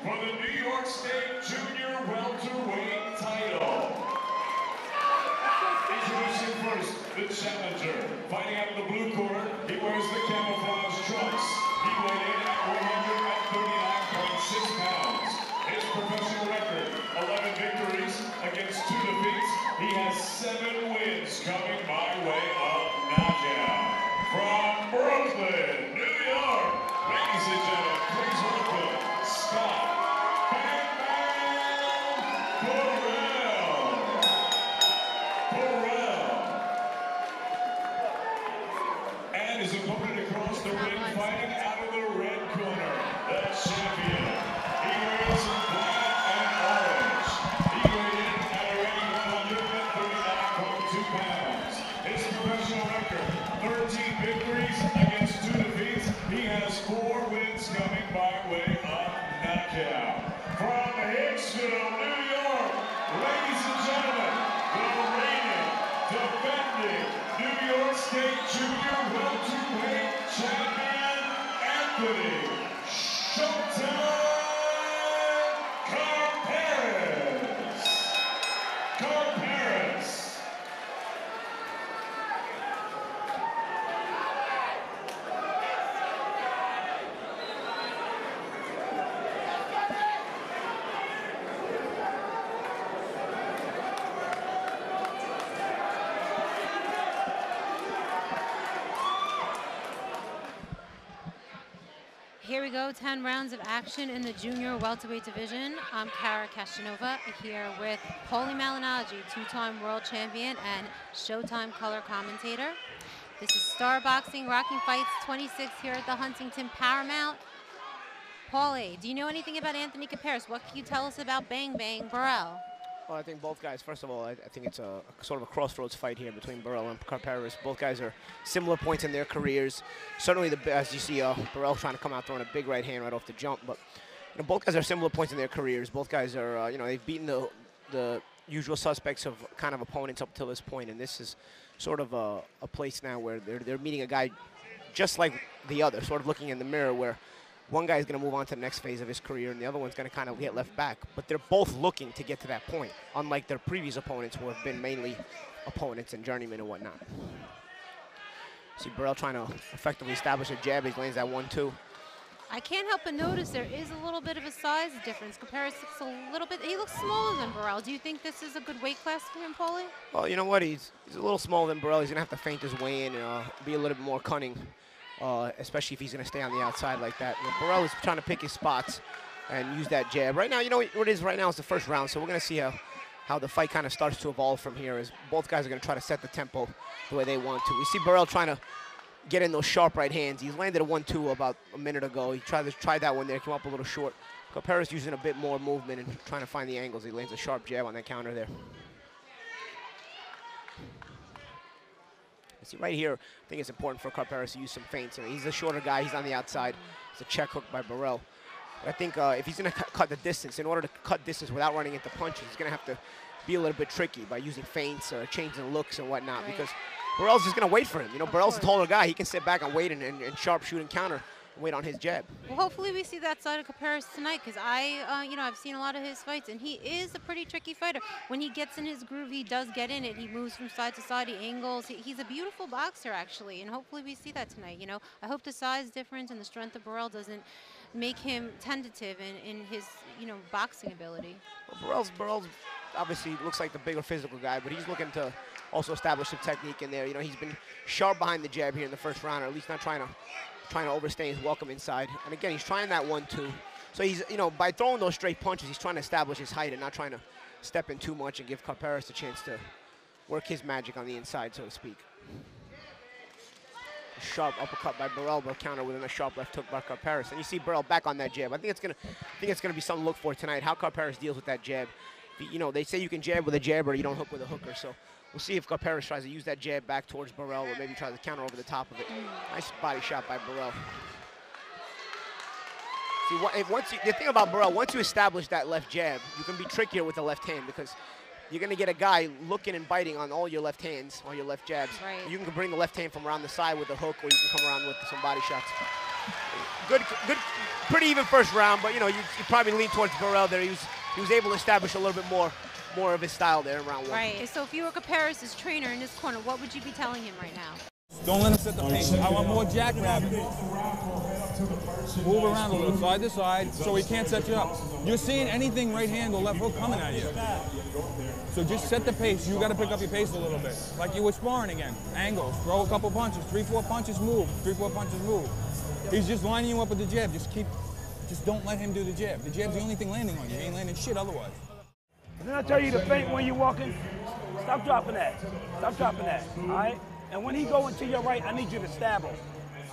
for the New York State Junior Welterweight title. Introducing first, the challenger. Fighting out of the blue corner, he wears the camouflage trunks. He weighed in at 139.6 pounds. His professional record, 11 victories against 2 defeats. He has 7 wins coming by way of knockout. From Brooklyn, New York, ladies and gentlemen, please welcome Scott Bang Bang Burrell. And his opponent across the ring, fighting out of the red corner, the champion. He wears black and orange. He weighed in at a ready 139.2 pounds. His professional record, 13 victories against 2 defeats. He has 4 wins coming by way of knockout. From Hicksville, New York, ladies and gentlemen, the reigning, defending New York State Junior Welterweight champion, Anthony Showtime Karperis. Karperis. Here we go, 10 rounds of action in the junior welterweight division. I'm Kara Cashanova here with Paulie Malignaggi, 2-time world champion and Showtime color commentator. This is Star Boxing Rockin Fights 26 here at the Huntington Paramount. Paulie, do you know anything about Anthony Karperis? What can you tell us about Bang Bang Burrell? Well, I think both guys, first of all, I think it's a sort of a crossroads fight here between Burrell and Karperis. Both guys are similar points in their careers. Certainly, as you see, Burrell trying to come out throwing a big right hand right off the jump. But both guys are similar points in their careers. Both guys are, they've beaten the usual suspects of kind of opponents up till this point. And this is sort of a place now where they're meeting a guy just like the other, sort of looking in the mirror where one guy is going to move on to the next phase of his career, and the other one's going to kind of get left back. But they're both looking to get to that point, unlike their previous opponents who have been mainly opponents and journeymen and whatnot. See Burrell trying to effectively establish a jab. He lands that 1-2. I can't help but notice there is a little bit of a size difference. Karperis looks a little bit, he looks smaller than Burrell. Do you think this is a good weight class for him, Paulie? Well, you know what? He's a little smaller than Burrell. He's going to have to feint his way in and be a little bit more cunning. Especially if he's going to stay on the outside like that. Burrell is trying to pick his spots and use that jab. Right now, you know what it is right now is the first round, so we're going to see how the fight kind of starts to evolve from here as both guys are going to try to set the tempo the way they want to. We see Burrell trying to get in those sharp right hands. He's landed a 1-2 about a minute ago. He tried that one there, came up a little short. Karperis using a bit more movement and trying to find the angles. He lands a sharp jab on that counter there. See, right here, I think it's important for Karperis to use some feints. He's a shorter guy. He's on the outside. It's a check hook by Burrell. But I think if he's going to cut the distance, in order to cut distance without running into punches, he's going to have to be a little bit tricky by using feints or changing looks and whatnot. Right. Because Burrell's just going to wait for him. Burrell's a taller guy. He can sit back and wait and sharp shoot and counter. Wait on his jab. Well, hopefully we see that side of Karperis tonight because I've seen a lot of his fights and he is a pretty tricky fighter. When he gets in his groove, he does get in it. He moves from side to side, he angles. He's a beautiful boxer actually, and hopefully we see that tonight. I hope the size difference and the strength of Burrell doesn't make him tentative in his boxing ability. Well, Burrell's obviously looks like the bigger physical guy, but he's looking to also establish some technique in there. He's been sharp behind the jab here in the first round, or at least not trying to overstay his welcome inside. And again, he's trying that 1-2. So he's, by throwing those straight punches, he's trying to establish his height and not trying to step in too much and give Karperis a chance to work his magic on the inside, so to speak. A sharp uppercut by Burrell, but counter with a sharp left hook by Karperis. And you see Burrell back on that jab. I think it's gonna be something to look for tonight, how Karperis deals with that jab. They say you can jab with a jabber, you don't hook with a hooker. So we'll see if Karperis tries to use that jab back towards Burrell or maybe tries to counter over the top of it. Nice body shot by Burrell. See, the thing about Burrell, once you establish that left jab, you can be trickier with the left hand because you're going to get a guy looking and biting on all your left hands, all your left jabs. Right. You can bring the left hand from around the side with a hook, or you can come around with some body shots. Good, pretty even first round, but you know, you probably lean towards Burrell there. He was able to establish a little bit more of his style there in round one. Right. So if you were Karperis' trainer in this corner, what would you be telling him right now? Don't let him set the pace. I want more jackrabbit. Move around a little, side to side, so he can't set you up. You're seeing anything right hand or left hook coming at you. So just set the pace. You got to pick up your pace a little bit. Like you were sparring again. Angles, throw a couple punches, 3-4 punches, move. 3-4 punches, move. He's just lining you up with the jab. Just don't let him do the jab. The jab's the only thing landing on you. He ain't landing shit otherwise. Didn't I tell you to feint when you're walking? Stop dropping that. Stop dropping that, all right? And when he go into your right, I need you to stab him.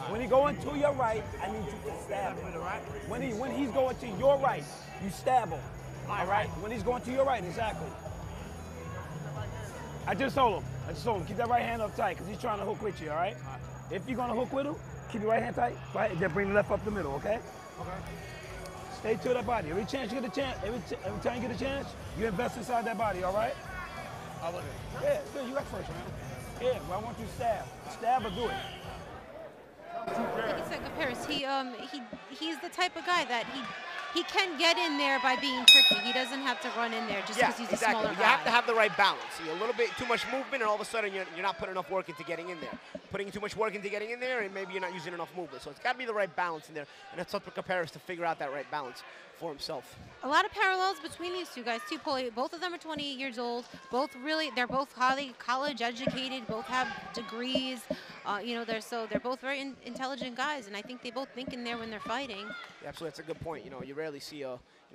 When he go into your right, I need you to stab him. When he's going to your right, you stab him. All right? When he's going to your right, exactly. I just told him. Keep that right hand up tight, because he's trying to hook with you, all right? If you're going to hook with him, keep your right hand tight. Right? Then bring the left up the middle, okay? Okay. Stay to that body. Every chance you get a chance, every time you get a chance, you invest inside that body, all right? I'll look at it. Yeah, you got first, man. Yeah, well, I want you to stab. Stab or do it. Like you said, Karperis, he's the type of guy that he can get in there by being tricky. He doesn't have to run in there just because he's a smaller guy. You have to have the right balance. See, a little bit too much movement, and all of a sudden you're not putting enough work into getting in there. Putting too much work into getting in there, and maybe you're not using enough movement. So it's got to be the right balance in there, and it's up to Karperis to figure out that right balance for himself. A lot of parallels between these two guys too, Paulie. Both of them are 28 years old. They're both highly college educated. Both have degrees. You know, they're both very intelligent guys, and I think they both think in there when they're fighting. Yeah, absolutely, that's a good point. You know, you rarely see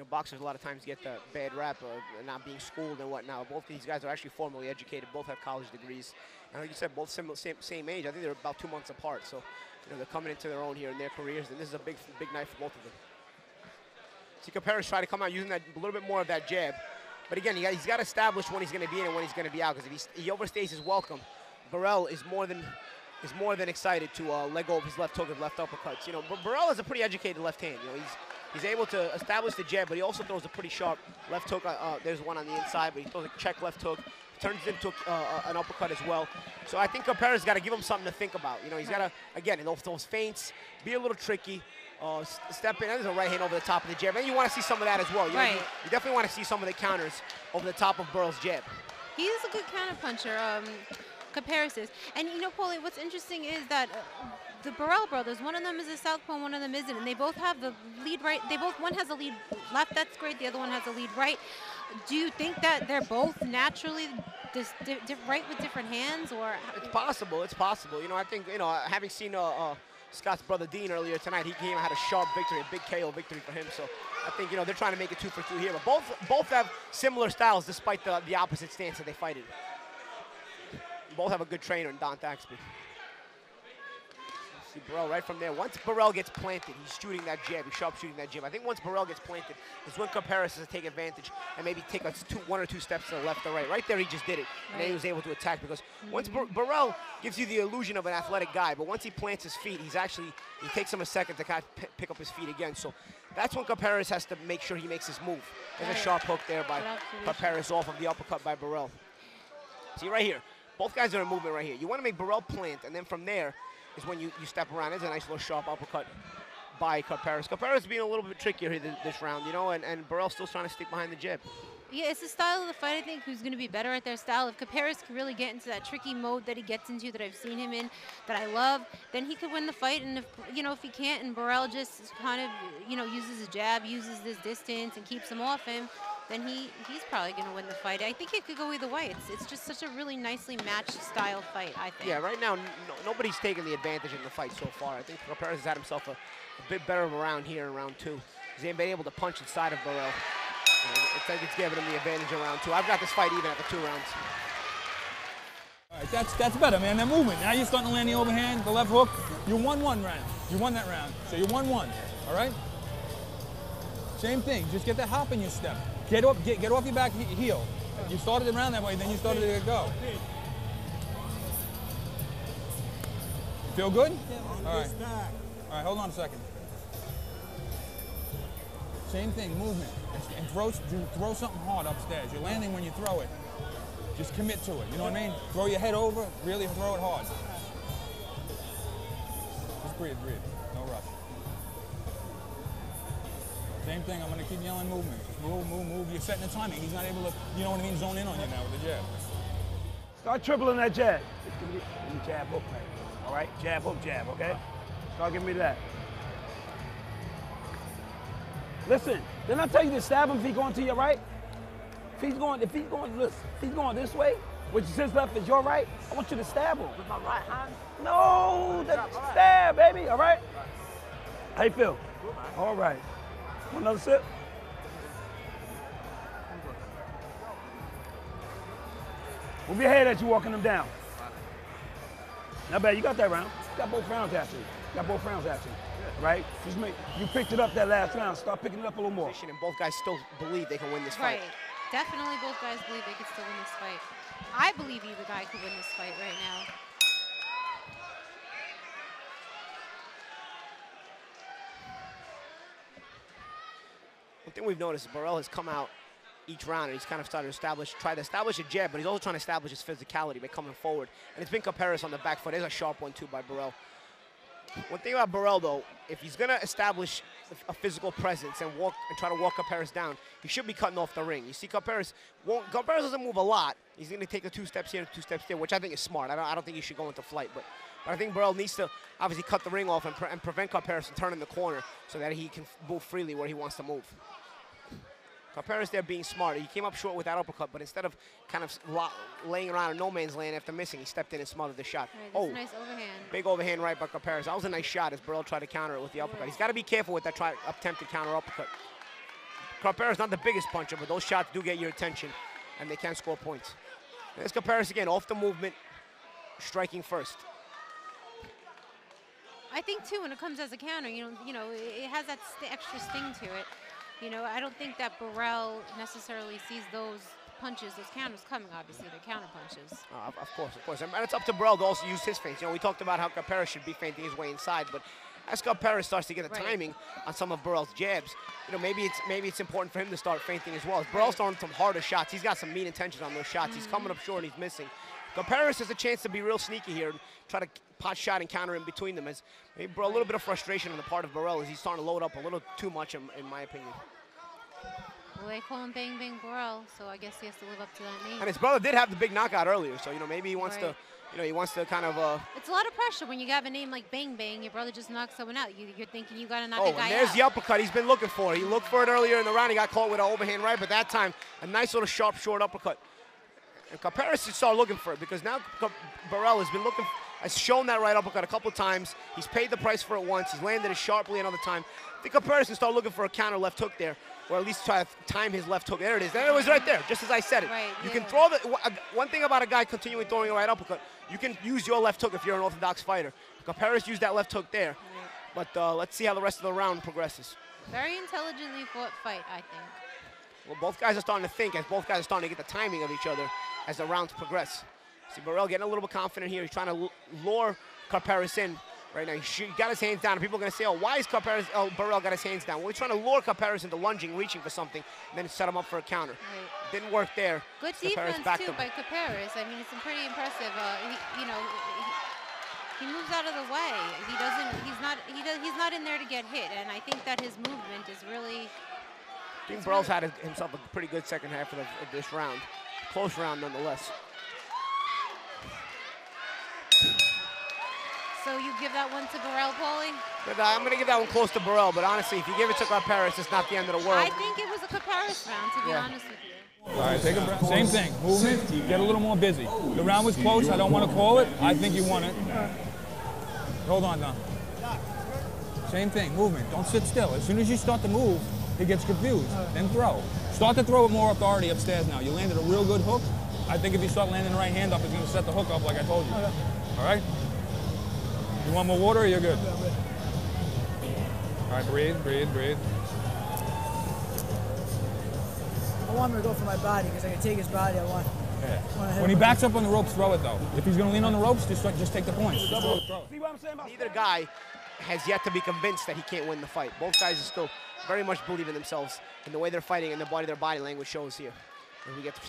boxers a lot of times get the bad rap of not being schooled and whatnot. Both of these guys are actually formally educated. Both have college degrees. And like you said, both same age. I think they're about 2 months apart. So, you know, they're coming into their own here in their careers, and this is a big night for both of them. See, Karperis try to come out using a little bit more of that jab. But again, he's got to establish when he's going to be in and when he's going to be out. Because if he overstays his welcome, Burrell is more than excited to let go of his left hook and left uppercuts. You know, Burrell is a pretty educated left hand. You know, he's able to establish the jab, but he also throws a pretty sharp left hook. There's one on the inside, but he throws a check left hook, turns it into an uppercut as well. So I think Karperis got to give him something to think about. You know, he's got to, again, in those feints, be a little tricky. Step in, and there's a right hand over the top of the jab. And you want to see some of that as well. You definitely want to see some of the counters over the top of Burrell's jab. He's a good counter puncher, Karperis is. And you know, Paulie, what's interesting is that the Burrell brothers, one of them is a southpaw, one of them isn't, and they both have the lead right. One has a lead left, that's great. The other one has a lead right. Do you think that they're both naturally right with different hands, or? It's possible. It's possible. You know, I think, you know, having seen Scott's brother Dean earlier tonight, he came and had a sharp victory, a big KO victory for him. So I think, you know, they're trying to make it 2 for 2 here. But both have similar styles despite the opposite stance that they fight in. Both have a good trainer in Don Thaxby. See Burrell right from there. Once Burrell gets planted, he's shooting that jab. He's sharp shooting that jab. I think once Burrell gets planted is when Karperis has to take advantage and maybe take 1 or 2 steps to the left or right. Right there, he just did it. And then he was able to attack because once Burrell gives you the illusion of an athletic guy, but once he plants his feet, he takes him a second to kind of pick up his feet again. So that's when Karperis has to make sure he makes his move. There's a sharp hook there by Karperis off of the uppercut by Burrell. See right here, both guys are in movement right here. You want to make Burrell plant, and then from there is when you step around. There's a nice little sharp uppercut by Karperis. Karperis being a little bit trickier here this round, you know, and Burrell still trying to stick behind the jab. Yeah, it's the style of the fight, I think, who's going to be better at their style. If Karperis can really get into that tricky mode that he gets into, that I've seen him in, that I love, then he could win the fight. And if he can't, and Burrell just kind of, you know, uses his jab, uses this distance, and keeps him off him, then he's probably going to win the fight. I think it could go either way. It's just such a really nicely matched style fight, I think. Yeah, right now, nobody's taken the advantage in the fight so far. I think Karperis has had himself a bit better of a round here in round 2. He's been able to punch inside of Burrell. It's like it's giving him the advantage in round 2. I've got this fight even after 2 rounds. All right, that's better, man. That movement. Now you're starting to land the overhand, the left hook. You won 1 round. You won that round. So you won 1. All right? Same thing. Just get that hop in your step. Get off your back heel. You started the round that way, then you started to go. Feel good? All right. All right, hold on a second. Same thing, movement. And throw something hard upstairs. You're landing when you throw it. Just commit to it, you know what I mean? Throw your head over, really throw it hard. Just breathe, no rush. Same thing. I'm going to keep yelling movement. Just move, move, move. You're setting the timing. He's not able to, you know what I mean, zone in on you now with the jab. Start tripling that jab. Give me jab, hook, man. All right? Jab, hook, jab, okay? Start giving me that. Listen, didn't I tell you to stab him if he's going to your right? If he's going this way, which is his left is your right, I want you to stab him. With my right hand? No, stab, baby, all right? How you feel? All right. Want another sip? Move your head as you walking them down. Not bad, you got that round. You got both rounds after you. You got both rounds after you. Right? Just you picked it up that last round. Start picking it up a little more. And both guys still believe they can win this fight. Right. Definitely both guys believe they could still win this fight. I believe either guy could win this fight right now. One thing we've noticed is Burrell has come out each round and he's kind of started to try to establish a jab, but he's also trying to establish his physicality by coming forward. And it's been Karperis on the back foot. There's a sharp one too by Burrell. One thing about Burrell though, if he's gonna establish a physical presence and try to walk Karperis down, he should be cutting off the ring. You see Karperis doesn't move a lot. He's gonna take the 2 steps here and 2 steps there, which I think is smart. I don't think he should go into flight, but I think Burrell needs to obviously cut the ring off and prevent Karperis from turning the corner so that he can move freely where he wants to move. Karperis there being smart. He came up short with that uppercut, but instead of kind of laying around in no man's land after missing, he stepped in and smothered the shot. Right, nice overhand. Big overhand right by Karperis. That was a nice shot as Burrell tried to counter it with the uppercut. He's got to be careful with that attempted counter uppercut. Karperis not the biggest puncher, but those shots do get your attention, and they can score points. There's Karperis again, off the movement, striking first. I think too, when it comes as a counter, you know, it has that extra sting to it. You know, I don't think that Burrell necessarily sees those punches, those counters coming. Obviously, they're counter punches. Of course. And it's up to Burrell to also use his feints. You know, we talked about how Karperis should be feinting his way inside, but as Karperis starts to get the timing on some of Burrell's jabs, you know, maybe it's important for him to start feinting as well. As Burrell's throwing some harder shots, he's got some mean intentions on those shots. He's coming up short and he's missing. Karperis has a chance to be real sneaky here and try to pot shot and counter in between them. As maybe a little bit of frustration on the part of Burrell as he's starting to load up a little too much, in my opinion. Well, they call him Bang Bang Burrell, so I guess he has to live up to that name. And his brother did have the big knockout earlier, so, you know, maybe he wants to, you know, he wants to kind of... It's a lot of pressure when you have a name like Bang Bang. Your brother just knocked someone out. You're thinking you got to knock a guy out. Oh, and there's the uppercut he's been looking for. He looked for it earlier in the round. He got caught with an overhand right, but that time, a nice little sharp, short uppercut. And Karperis should start looking for it because now Burrell has shown that right uppercut a couple of times. He's paid the price for it once. He's landed it sharply another time. I think Karperis can start looking for a counter left hook there, or at least try to time his left hook. There it is. There it was right there, just as I said it. Right, you can throw one thing about a guy continuing throwing a right uppercut, you can use your left hook if you're an orthodox fighter. Karperis used that left hook there. Right. But let's see how the rest of the round progresses. Very intelligently fought fight, I think. Well, both guys are starting to think as both guys are starting to get the timing of each other as the rounds progress. See Burrell getting a little bit confident here. He's trying to lure Karperis in right now. He got his hands down. And people are going to say, oh, why is Burrell got his hands down? Well, he's trying to lure Karperis into lunging, reaching for something, and then set him up for a counter. Right. Didn't work there. Good defense, too, by Karperis. I mean, it's pretty impressive. He moves out of the way. He's not in there to get hit, and I think that his movement is really... I think Burrell's had himself a pretty good second half of this round. Close round nonetheless. So you give that one to Burrell, Paulie? But, I'm going to give that one close to Burrell, but honestly, if you give it to Karperis, it's not the end of the world. I think it was a Karperis round, to be honest with you. All right, take a breath. Same thing. Movement, get a little more busy. The round was close. I don't want to call it. I think you won it. Hold on, Don. Same thing. Movement. Don't sit still. As soon as you start to move, he gets confused. Then throw. Start to throw with more authority upstairs now. You landed a real good hook. I think if you start landing the right hand up, it's going to set the hook up like I told you. All right? You want more water or you're good? All right, breathe. I want him to go for my body because I can take his body. When he backs up on the ropes, throw it though. If he's going to lean on the ropes, just take the points. See what I'm saying? Neither guy has yet to be convinced that he can't win the fight. Both guys are still very much believe in themselves and the way they're fighting and their body language shows here. And we get to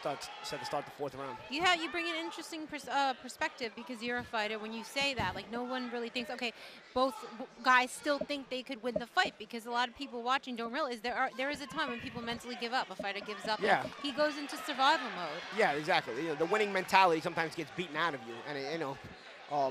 set to start the 4th round. You bring an interesting perspective because you're a fighter. When you say that, like no one really thinks, okay, both guys still think they could win the fight because a lot of people watching don't realize there is a time when people mentally give up. A fighter gives up. Yeah. And he goes into survival mode. Yeah, exactly. You know, the winning mentality sometimes gets beaten out of you, and you know,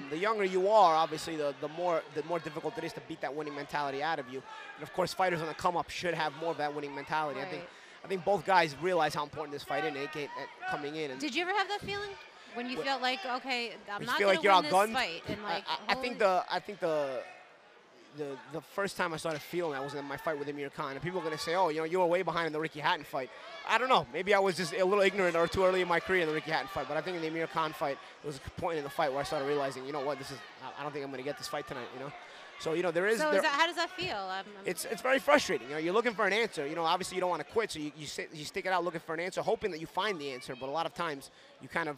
the younger you are, obviously, the more difficult it is to beat that winning mentality out of you. And of course, fighters on the come up should have more of that winning mentality. Right. I think both guys realize how important this fight is coming in. And did you ever have that feeling when you felt like, okay, I'm not feel going like to you're win this outgunned? fight? And like, I think the first time I started feeling that was in my fight with Amir Khan. And people are going to say, oh, you know, you were way behind in the Ricky Hatton fight. I don't know. Maybe I was just a little ignorant or too early in my career in the Ricky Hatton fight. But I think in the Amir Khan fight, it was a point in the fight where I started realizing, you know what, I don't think I'm going to get this fight tonight, you know. So, you know, there is... So how does that feel? It's very frustrating. You know, you're looking for an answer. You know, obviously you don't want to quit, so you stick it out looking for an answer, hoping that you find the answer. But a lot of times you kind of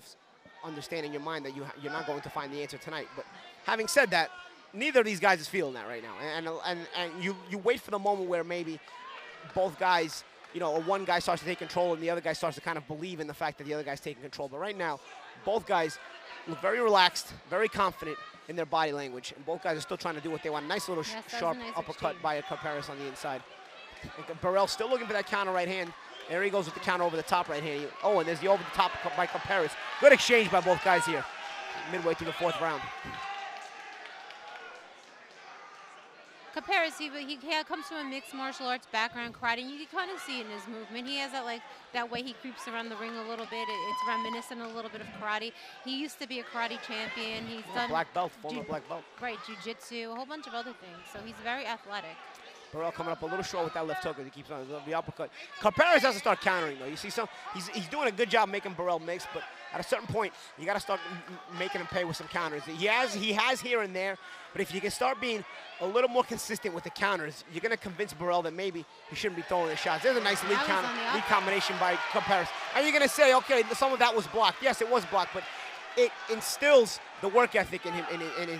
understand in your mind that you're not going to find the answer tonight. But having said that, neither of these guys is feeling that right now. And you wait for the moment where maybe both guys, you know, or one guy starts to take control and the other guy starts to kind of believe in the fact that the other guy's taking control. But right now, both guys look very relaxed, very confident in their body language, and both guys are still trying to do what they want. Nice little sharp uppercut by Karperis on the inside. And Burrell still looking for that counter right hand. There he goes with the counter over the top right hand. Oh, and there's the over the top by Karperis. Good exchange by both guys here, midway through the 4th round. Karperis, he comes from a mixed martial arts background, karate, and you can kind of see it in his movement. He has that way he creeps around the ring a little bit. It's reminiscent a little bit of karate. He used to be a karate champion. He's done black belt, former black belt. Right, jiu-jitsu, a whole bunch of other things. So he's very athletic. Burrell coming up a little short with that left hook as he keeps on the uppercut. Karperis has to start countering though. You see he's doing a good job making Burrell mix, but at a certain point you got to start making him pay with some counters. He has here and there, but if you can start being a little more consistent with the counters, you're going to convince Burrell that maybe he shouldn't be throwing the shots. There's a nice lead combination by Karperis. And you're going to say, okay, some of that was blocked. Yes, it was blocked, but it instills the work ethic in him,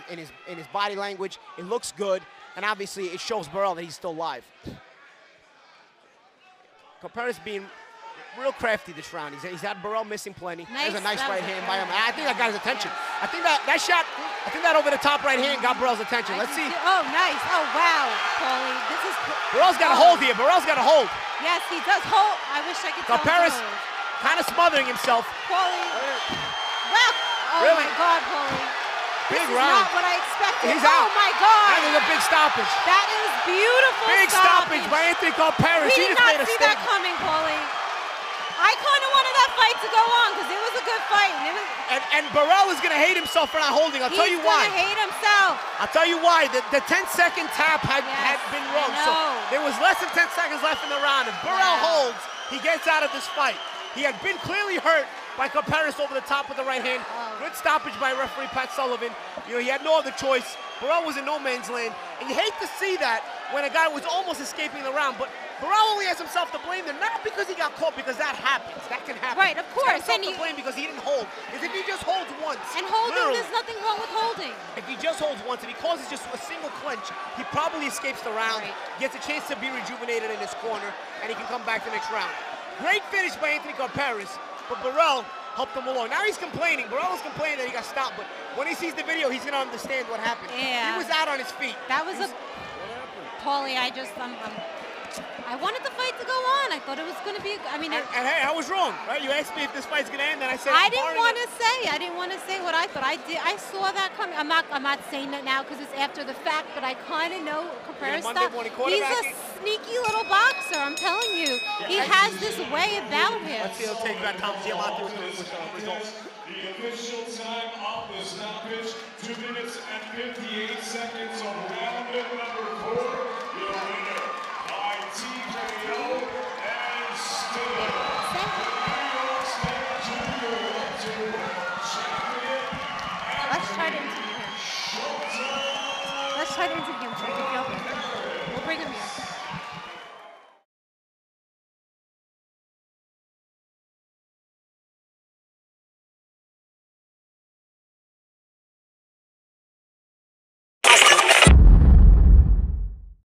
in his body language. It looks good. And obviously, it shows Burrell that he's still live. Karperis being real crafty this round. He's had Burrell missing plenty. There's a nice right hand by him. I think that got his attention. I think that shot, I think that over the top right hand got Burrell's attention. Let's see. Oh, nice. Oh, wow, Paulie. Burrell's got a hold here. Burrell's got a hold. Yes, he does hold. I wish I could tell Karperis kind of smothering himself. Paulie. Wow. Oh, really? My God, Paulie. Big this round. Is not what I expected. He's out. Oh my God! And there's a big stoppage. That is beautiful. Big stoppage by Anthony Karperis. We did not see that coming, Paulie. I kind of wanted that fight to go on because it was a good fight. And Burrell is going to hate himself for not holding. I'll tell you why. He's going to hate himself. I'll tell you why. The 10-second tap had been rung. So there was less than 10 seconds left in the round. If Burrell holds, he gets out of this fight. He had been clearly hurt by Karperis over the top with the right hand. Good stoppage by referee Pat Sullivan. You know, he had no other choice. Burrell was in no man's land. And you hate to see that when a guy was almost escaping the round. But Burrell only has himself to blame there, not because he got caught, because that happens. That can happen. Right, of course. He's to blame because he didn't hold. Because if he just holds once. And holding, there's nothing wrong with holding. If he just holds once, if he causes just a single clinch, he probably escapes the round, gets a chance to be rejuvenated in his corner, and he can come back the next round. Great finish by Anthony Karperis, but Burrell helped him along. Now he's complaining. Burrell is complaining that he got stopped, but when he sees the video, he's going to understand what happened. Yeah. He was out on his feet. That was Paulie, I wanted the fight to go on. I thought it was going to be, and hey, I was wrong, right? You asked me if this fight's going to end, and I said I didn't want to say what I thought. I saw that coming. I'm not saying that now because it's after the fact, but I kind of know Karperis stuff. He's a sneaky little boxer, I'm telling you. He has this way about him. Let's see, he'll take that Tom Giamatti with the results. The official time of the stoppage, 2 minutes and 58 seconds of round number 4. The winner by TKO.